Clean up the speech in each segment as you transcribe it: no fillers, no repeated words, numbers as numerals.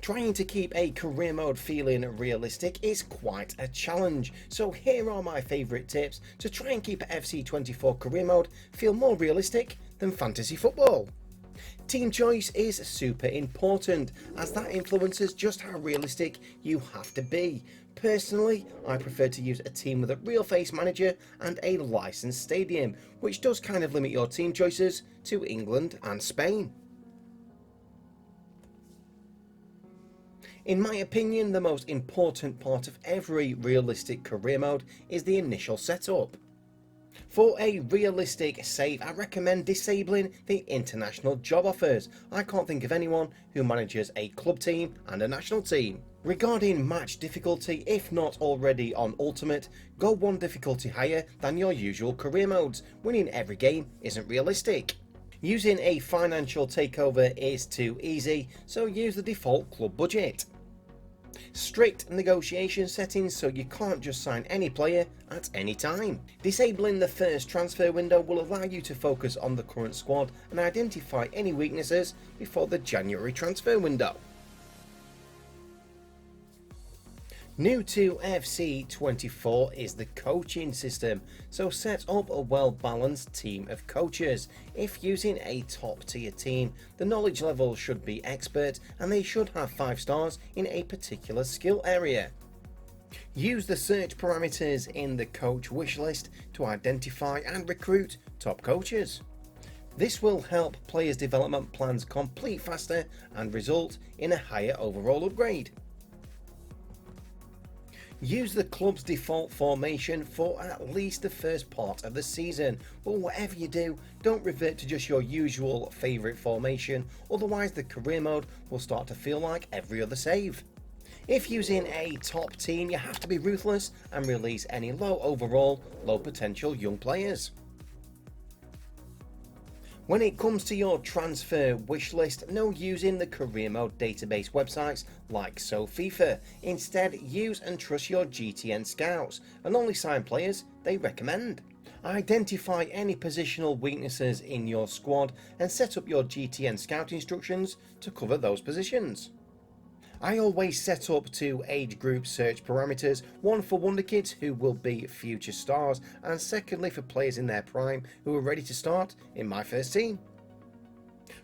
Trying to keep a career mode feeling realistic is quite a challenge, so here are my favourite tips to try and keep FC24 career mode feel more realistic than fantasy football. Team choice is super important, as that influences just how realistic you have to be. Personally, I prefer to use a team with a real face manager and a licensed stadium, which does kind of limit your team choices to England and Spain. In my opinion, the most important part of every realistic career mode is the initial setup. For a realistic save, I recommend disabling the international job offers. I can't think of anyone who manages a club team and a national team. Regarding match difficulty, if not already on Ultimate, go one difficulty higher than your usual career modes. Winning every game isn't realistic. Using a financial takeover is too easy, so use the default club budget. Strict negotiation settings so you can't just sign any player at any time. Disabling the first transfer window will allow you to focus on the current squad and identify any weaknesses before the January transfer window. New to FC24 is the coaching system, so set up a well-balanced team of coaches. If using a top-tier team, the knowledge level should be expert and they should have 5 stars in a particular skill area. Use the search parameters in the coach wishlist to identify and recruit top coaches. This will help players' development plans complete faster and result in a higher overall upgrade. Use the club's default formation for at least the first part of the season, but whatever you do, don't revert to just your usual favourite formation, otherwise the career mode will start to feel like every other save. If using a top team, you have to be ruthless and release any low overall, low potential young players. When it comes to your transfer wish list, no using the career mode database websites like FIFA. Instead, use and trust your GTN scouts and only sign players they recommend. Identify any positional weaknesses in your squad and set up your GTN scout instructions to cover those positions. I always set up 2 age group search parameters, one for wonder kids who will be future stars, and secondly for players in their prime who are ready to start in my first team.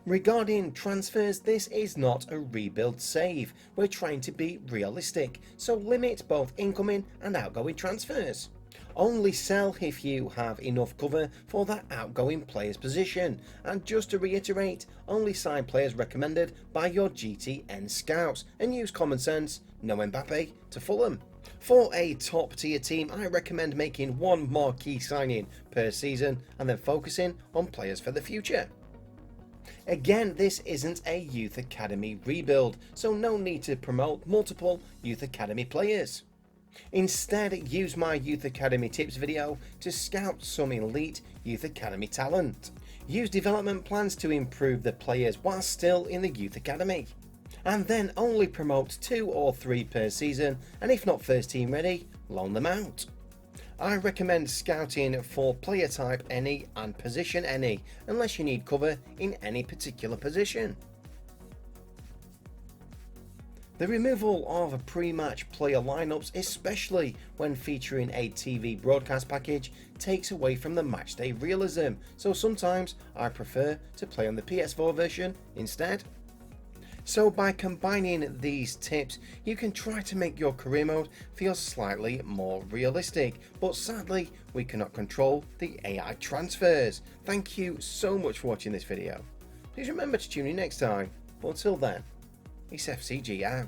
Regarding transfers, this is not a rebuild save. We're trying to be realistic, so limit both incoming and outgoing transfers. Only sell if you have enough cover for that outgoing player's position, and just to reiterate, only sign players recommended by your GTN scouts and use common sense, no Mbappe to Fulham. For a top tier team, I recommend making one marquee signing per season and then focusing on players for the future. Again, this isn't a youth academy rebuild, so no need to promote multiple youth academy players. Instead, use my Youth Academy tips video to scout some elite Youth Academy talent. Use development plans to improve the players while still in the Youth Academy. And then only promote 2 or 3 per season, and if not first team ready, loan them out. I recommend scouting for player type any and position any, unless you need cover in any particular position. The removal of pre-match player lineups, especially when featuring a TV broadcast package, takes away from the matchday realism, so sometimes I prefer to play on the PS4 version instead. So by combining these tips, you can try to make your career mode feel slightly more realistic, but sadly we cannot control the AI transfers. Thank you so much for watching this video. Please remember to tune in next time, but until then, it's FCG out.